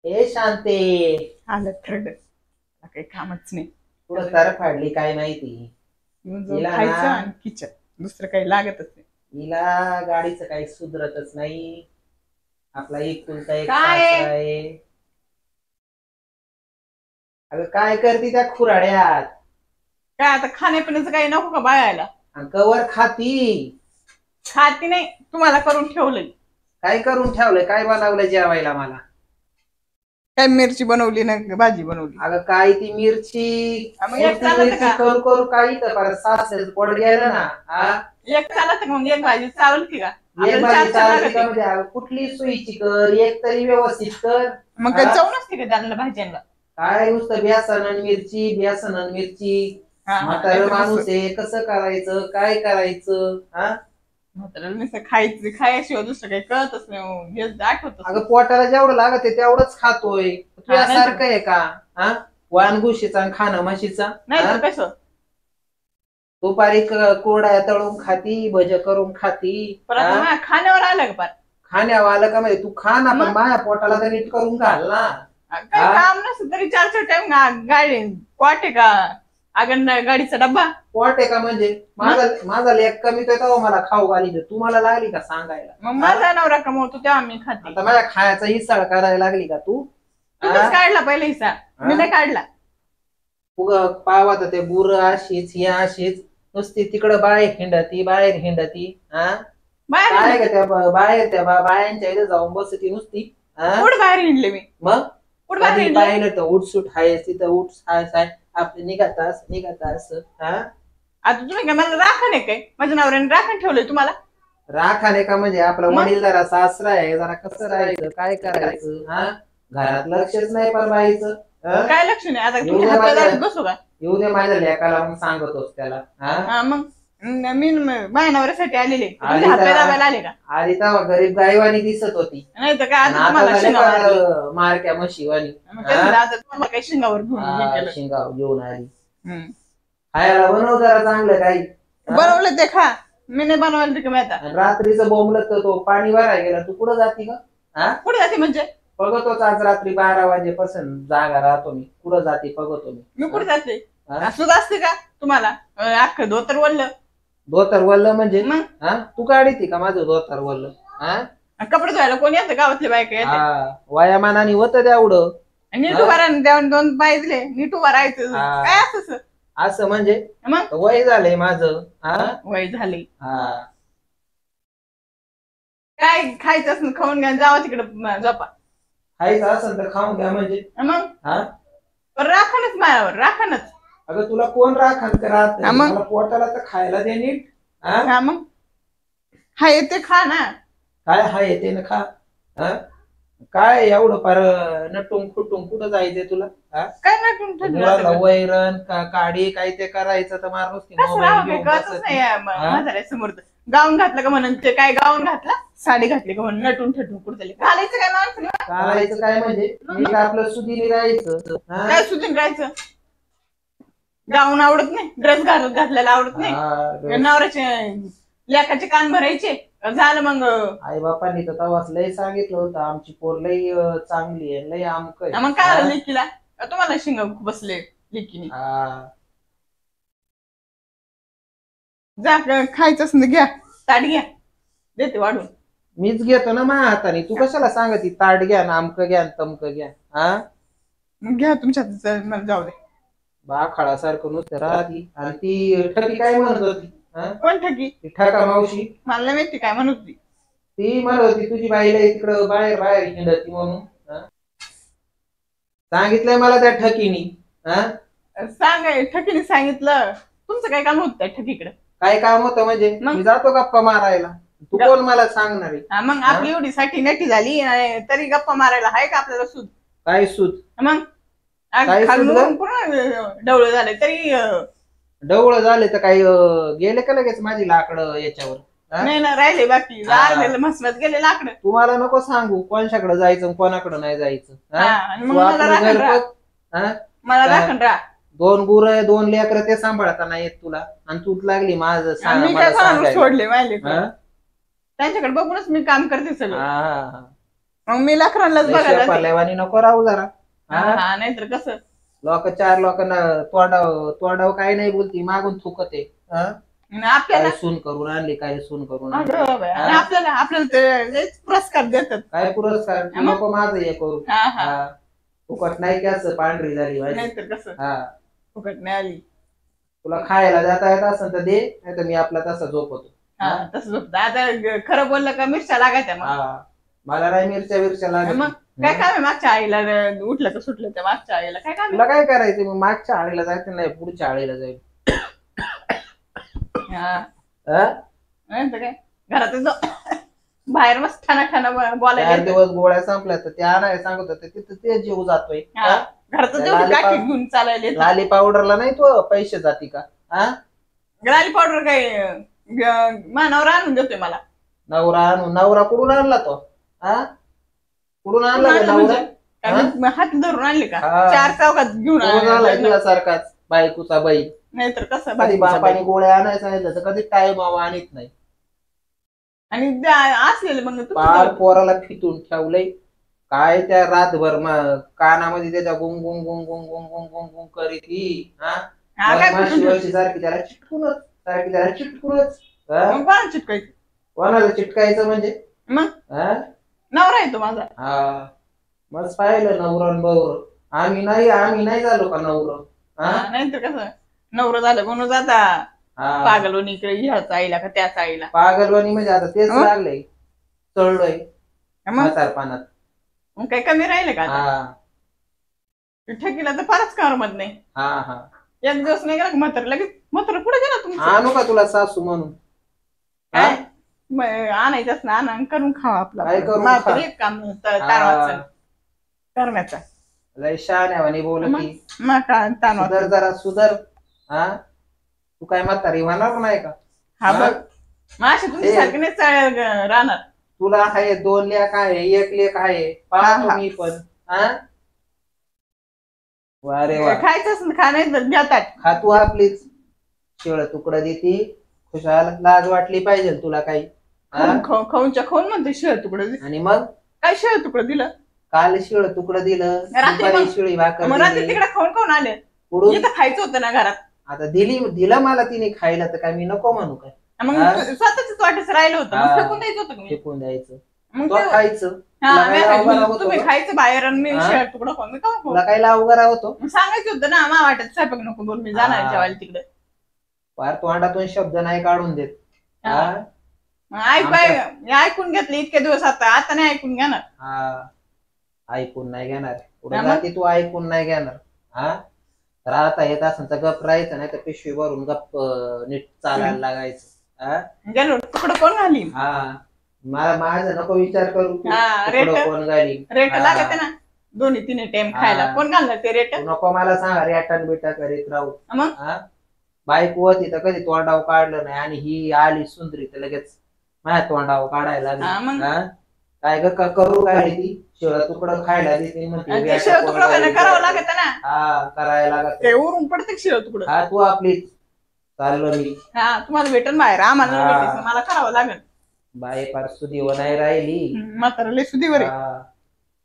हे शांते आलं थर्ड काही कामच नाही. पुढं तर फाडली काय माहिती. येऊन जाऊन हिला खायचं ना आणि किचन दुसरं काही लागतच नाही. हिला गाडीचं काही सुधरतच नाही. आपला एकुलता एक काय सासरा आहे. अगं काय करते त्या खुराड्यात काय आता खाण्यापिण्याचं काही नको का बाळायला? आणि कवर खाती. खाती नाही, तुम्हाला करून ठेवलंय. काय करून ठेवलंय? काय बनवलं जेवायला मला? काय मिरची बनवली ना भाजी बनवली. अगं काय ती मिरची मग एक नुसती चालत मिरची का? करू करू काही तर परत सासऱ्याचं पोट गेलं ना. हा एक चालत का? मग एक भाजी चालती का? एक आपल्याला भाजी चार चालते लागते. का? म्हणजे अगं कुठली सोयीची कर, एक तरी व्यवस्थित कर. मग काय चव नसते का त्यांना भाज्यांना? काय नुसतं बेसन आणि मिरची, बेसन आणि मिरची. म्हातारं माणूस आहे, कसं करायचं, काय करायचं? हा म्हाताऱ्याला नुसतं खायचं, खायशिवाय दुसरं काही कळतच नाही. हे आठवत अगं पोटाला जेवढं लागत आहे तेवढंच खातोय. तुझ्यासारखं आहे का? हा वानगुशीचा आणि खाणं म्हशीचा नाही तर कसं? दुपारी कोरड्या तळून खाती, भज करून खाती. खाण्यावर आलं का पार? खाण्यावर आलं का? म्हणजे तू खा ना, पण माझ्या पोटाला तर नीट करून घाल ना. काय काम नसतं तरी 4-4 टाइम गाडी वाटे का? अगं गाडीचा डब्बा पोट आहे का? म्हणजे माझा लेख कमी तो तेव्हा मला खाऊ घाली, तू मला लागली का सांगायला? मग माझा नवरा कमवतो तेव्हा मी खाते. आता माझ्या खायचा हिस्सा करायला लागली का तू? तुम्हीच काढला पहिला हिस्सा, मी नाही काढला. उग पावा तर ते बुर अशीच ही अशीच नुसती तिकडं बाहेर हिंडती. हा काय का त्या बाहेर त्या बायांच्या इथे जाऊन बसती नुसती. कुठं बाहेर हिंडले मी? मग कुठं बाहेर हिंडले? पाहिलं तर उठसूट आहेस तिथं, उठ साय आपले निघातास हा. आता तुम्ही काय मला राखण आहे काय? माझ्या नवऱ्याने राखण ठेवलंय तुम्हाला? राखाने का? म्हणजे आपला वडील जरा सासरा आहे, जरा कसं राहायचं, काय करायचं? हा घरात लक्षच नाही पण बाईचं. काय लक्ष नाही? आता तुमच्या हातात बसू का? येऊ दे माझ्या लेकाला, मग सांगतोस त्याला. मग मी माझ्या नवऱ्यासाठी आलेले, हात दाबायला आले का? आधी तेव्हा गरीब गायवानी दिसत होती, नाही तर काय तुम्हाला शिंगावर मारक्या म्हशीवानी. काही शिंगावर शिंगावर घेऊन आली. खायला बनव जरा चांगलं काही. बनवलं ते खा, मी नाही बनवायला तुम्ही. आता रात्रीचं बोंबलत तो पाणी भरायला गेला, तू कुठं जाती का? कुठे जाते म्हणजे? बघतोच आज रात्री 12 वाजेपासून जागा राहतो मी. कुठं जाते बघतो मी कुठे जाते? असंच असते का तुम्हाला? अख्खं धोतर वल्लं. धोतर वल्लं म्हणजे? तू काढी का माझं धोतर वल्लं? कपडे धुवायला कोणी येतं? गावातले बायका वयामानाने होत तेवढं. नीट उभा राहा, 2 पाय दिले नीट उभा राहायचं. काय असं असं म्हणजे? मग वय झालंय माझं. वय झाले. काय खायचं असं खाऊन घ्या, जावा तिकडे झोपा. खायचं असेल तर खाऊन घ्या म्हणजे? मग राखणच माझ्यावर, राखणच. अगं तुला कोण राखण करत? मला पोटाला तर खायला दे नीट. मग हा येते खा ना. काय हा येते ना खा? काय एवढं फार नटून खुटून कुठं जायचंय तुला? काय नटून वैरण काढी काय ते करायचं तर माणूस समोर गाऊन घातलं का म्हणून ते काय गाऊन घातला, साडी घातली का म्हणून नटून ठटून कुठे घालायचं काय माणसं? घालायचं काय म्हणजे आपलं सुधीने राहायचं. काय सुधीन राहायचं? गाऊन आवडत नाही, ड्रेस घातलेला आवडत नाही, नवऱ्याचे लेकाचे कान भरायचे झालं. मग आई बापांनी तर तवाच लय सांगितलं होतं आमची पोर लय चांगली आहे, लय आमक आहे. मग काय लेकीला तुम्हाला शिंग बसले लेकीने? जा खायचंच ना, घ्या ताट घ्या, देते वाढून. मीच घेतो ना माझ्या हाताने, तू कशाला सांगती ताट घ्या ना, आमक घ्या तमक घ्या. मग घ्या तुमच्या, मला जाऊ दे. बाखळासारखं नुसतं राहती. आणि ती ठकी काय म्हणत होती? कोण ठकी? ठका मावशी. मला माहिती काय म्हणत होती. ती म्हणत होती तुझी बाईला तिकडं बाहेर बाहेर हिंडती म्हणून. सांगितलंय मला त्या ठकीनी. ठकीने सांगितलं? तुमचं काय काम होत त्या ठकीकडे? काय काम होतं म्हणजे? मी जातो गप्पा मारायला, तू कोण मला सांगणार आहे? मग आपली एवढी साठी नटी झाली तरी गप्पा मारायला आहे का आपल्याला सूद? काय सूद? मग डवळं झाले तरी. डवळं झाले तर काही गेले का लगेच माझी लाकडं याच्यावर? नाही ना, राहिले बाकी मसमत गेले लाकडं. तुम्हाला नको सांगू कोणाकडे जायचं कोणाकडे नाही जायचं. मला राखण राहा. 2 गुर 2 लेकर ते सांभाळता नाही येत तुला, आणि तूच लागली माझं सोडले माहिले त्यांच्याकडे बघूनच मी काम करते सगळं. मग मी लेकरांनाच बघायला जाते. पल्ल्यावानी नको राहू जरा. हा नाहीतर कसं लोक चार लोकांना तोंडाव काही नाही बोलती, मागून थुकते. आणि आपल्याला काय सून करून आणली, काय सून करून आणली. अगं बाई, आणि आपल्याला ते लयच पुरस्कार देतात. काय पुरस्कार नको माझं हे करू. फुकट नाही की असं पांढरी झाली माझी. नाहीतर कसं फुकट नाही आली. तुला खायला जाता येत असेल तर दे, नाही तर मी आपला तसा झोपतो. तसं झोपत. आता खरं बोललं का मिरच्या लागायच्या मग. मला नाही मिरच्या लागत. मग काय काम आहे मागच्या आईला उठलं तर सुटलं त्या मागच्या आईला काय काम तुला काय करायचं मग? मागच्या आळीला जायचं नाही, पुढच्या आळीला जाईल. काय घरात बाहेर मस्त ठाणा बोलायला. 4 दिवस गोळ्या संपल्या तर ते आणायला सांगत होते, तिथं ते जीव जातोय. घरात घेऊन चालायला. लाली पावडरला नाही तो पैसे जाती का? लाली पावडर काय मानावर आणून देतोय मला. नवरा कुठून आणला तो? कुठून आणला नवरा? हात धरून आणले का? 4 चौकात घेऊन तुला सारखाच बायकोचा बाई. नाहीतर कसं बापाने गोळ्या आणायला सांगितलं तर कधी टाइम आणत नाही. आणि असलेलं मग पार पोराला फितून ठेवलंय. काय त्या रातभर कानामध्ये त्याच्या गुंग गुंग गुंग गुंग गुंग गुंग गुंग गुंग करीत ही. सारखी त्याला चिटकूनच. कोणाला चिटकायचं म्हणजे? मग नवरा येतो माझा. मग पाहिलं नवरण बवर. आम्ही नाही झालो का नवरं? नाहीतर कसं नवरं झालं म्हणून जाता पागलवणी इकडे ह्याच आईला का त्याच आईला. पागलवणी म्हणजे आता तेच लागलंय, चढलोय म्हातारपणात. मग काही कमी राहिले का? ठकीला तर फारच करमत नाही. एक दिवस नाही गेला म्हातार लगेच म्हातार पुढे गेला तुमचं. आणू का तुला सासू म्हणून? काय आणायचंच ना, आणा करून खावा आपला. एक काम करण्याचा लय शहाण्यावानी बोलती. सुधर जरा सुधर. तू काय म्हातारी होणार नाही का? बघ माशी तुमच्यासारखी नाही राहणार. तुला आहे 2 लेक आहे, 1 लेक आहे. पाहतो मी पण. खायचंच खा नाही तर घेतात. खा तू आपलीच. शेळ तुकडं देती खुशाल. लाज वाटली पाहिजे तुला काही. खाऊनच्या खाऊन म्हणते शेळ तुकडं. आणि मग काय शेळ तुकडं दिलं? काल शिळ तुकडं दिलं. शिळी भाकर तिकडे खाऊन आले. इथं खायचं होतं ना घरात. आता दिलं मला तिने खायला, तर काय मी नको म्हणू काय? मग स्वतःच वाटच राहिलं होतं. फेकून द्यायचं होतं. फेकून द्यायचं. मग खायचं. तुम्ही खायचं बाहेर आणि मी शेळ तुकडं खाऊन मी खाऊ. तुला काय लावगारा होतो? सांगायचं होतं ना मा वाटत स्वयंपाक नको बोल, मी जाणार जेवायला तिकडे. फार तोंडातून शब्द नाही काढून देत. ऐकून घेतले इतके दिवस. आता नाही ऐकून घेणार. ऐकून नाही घेणार. पुढे तू ऐकून नाही घेणार. राहता येत असं तर गप राहायचं, नाही तर पिशवी भरून गप नीट चालायला लागायचं. गेलो तुकडं कोण घाली? माझा नको विचार करू. कोण घाली? रेट लागत ना 2-3 टाइम खायला. कोण घालणार ते रेट? नको मला सांगा रेटन बिटा करीत राहू. बायको होती तर कधी तोंडाव काढलं नाही, आणि ही आली सुंदरी तर लगेच माझ्या तोंडाव काढायला लागली. काय करू काय ती? शेळ तुकडं खायला देते म्हणते. शेळ तुकडं करावं लागत ना. करायला लागत. उरून पडते शेळ तुकडं. तू आपलीच चाललो मी. तुम्हाला भेटन बाहेर, आम्हाला मला करावं लागेल. बाई फार सुदीवर नाही राहिली. म्हातारा लय सुदीवर आहे.